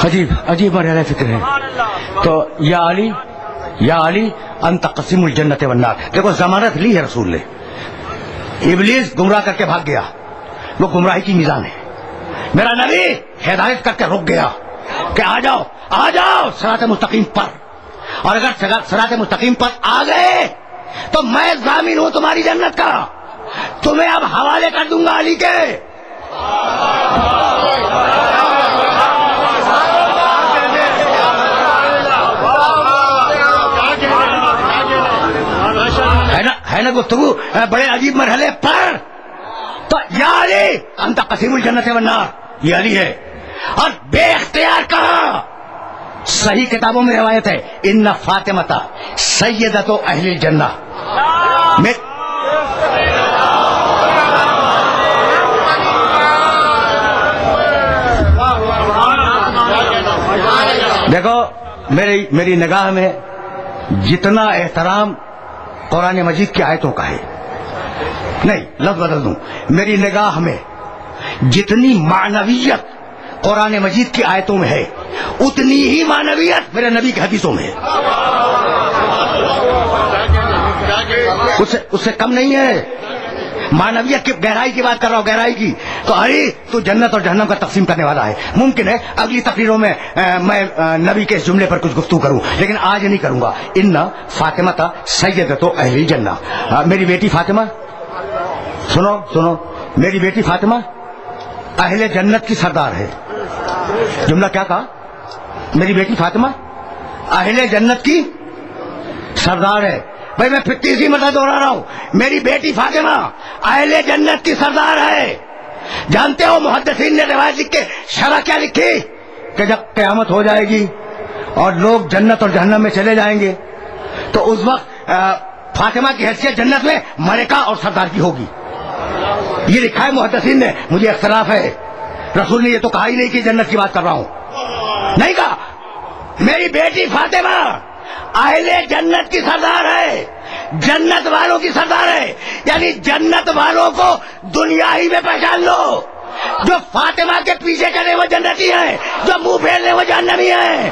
عجیب عجیب مرحلہ فکر ہے. تو یا علی انت قسم الجنت والنار. دیکھو ضمانت لی ہے رسول نے. ابلیس گمراہ کر کے بھاگ گیا، وہ گمراہی کی میزان ہے. میرا نبی ہدایت کر کے رک گیا کہ آ جاؤ صراط مستقیم پر. اور اگر صراط مستقیم پر آ گئے تو میں ضامن ہوں تمہاری جنت کا. تمہیں اب حوالے کر دوں گا علی کے. ہے نا گفتگو بڑے عجیب مرحلے پر. تو یا علی انت قسیم الجنت والنار، یہ علی ہے. اور بے اختیار کہا. صحیح کتابوں میں روایت ہے ان فاطمہ سیدۃ اہل الجنہ. دیکھو میری نگاہ میں جتنا احترام قرآن مجید کی آیتوں کا ہے، نہیں لفظ بدل دوں، میری نگاہ میں جتنی معنویت قرآن مجید کی آیتوں میں ہے اتنی ہی معنویت میرے نبی کی حدیثوں میں ہے. اس سے کم نہیں ہے. معنویت کی گہرائی کی بات کر رہا ہوں، گہرائی کی. تو علی تو جنت اور جہنم کا تقسیم کرنے والا ہے. ممکن ہے اگلی تقریروں میں میں نبی کے اس جملے پر کچھ گفتگو کروں، لیکن آج نہیں کروں گا. ان فاطمہ سیدۃ اہل الجنہ. میری بیٹی فاطمہ، سنو میری بیٹی فاطمہ اہل جنت کی سردار ہے. جملہ کیا کہا؟ میری بیٹی فاطمہ اہل جنت کی سردار ہے. بھائی میں پھر تیسری مرتبہ دوہرا رہا ہوں، میری بیٹی فاطمہ اہل جنت کی سردار ہے. جانتے ہو محدثین نے روایت لکھ کے شرح کیا لکھی کہ جب قیامت ہو جائے گی اور لوگ جنت اور جہنم میں چلے جائیں گے تو اس وقت فاطمہ کی حیثیت جنت میں ملکہ اور سردار کی ہوگی. یہ لکھا ہے محدثین نے. مجھے اختلاف ہے، رسول نے یہ تو کہا ہی نہیں کہ جنت کی بات کر رہا ہوں. نہیں کہا. میری بیٹی فاطمہ اہل جنت کی سردار ہے، جنت والوں کی سردار ہے. یعنی جنت والوں کو دنیا ہی میں پہچان لو. جو فاطمہ کے پیچھے چلے وہ جنتی ہیں، جو منہ پھیر لے وہ جہنمی ہیں.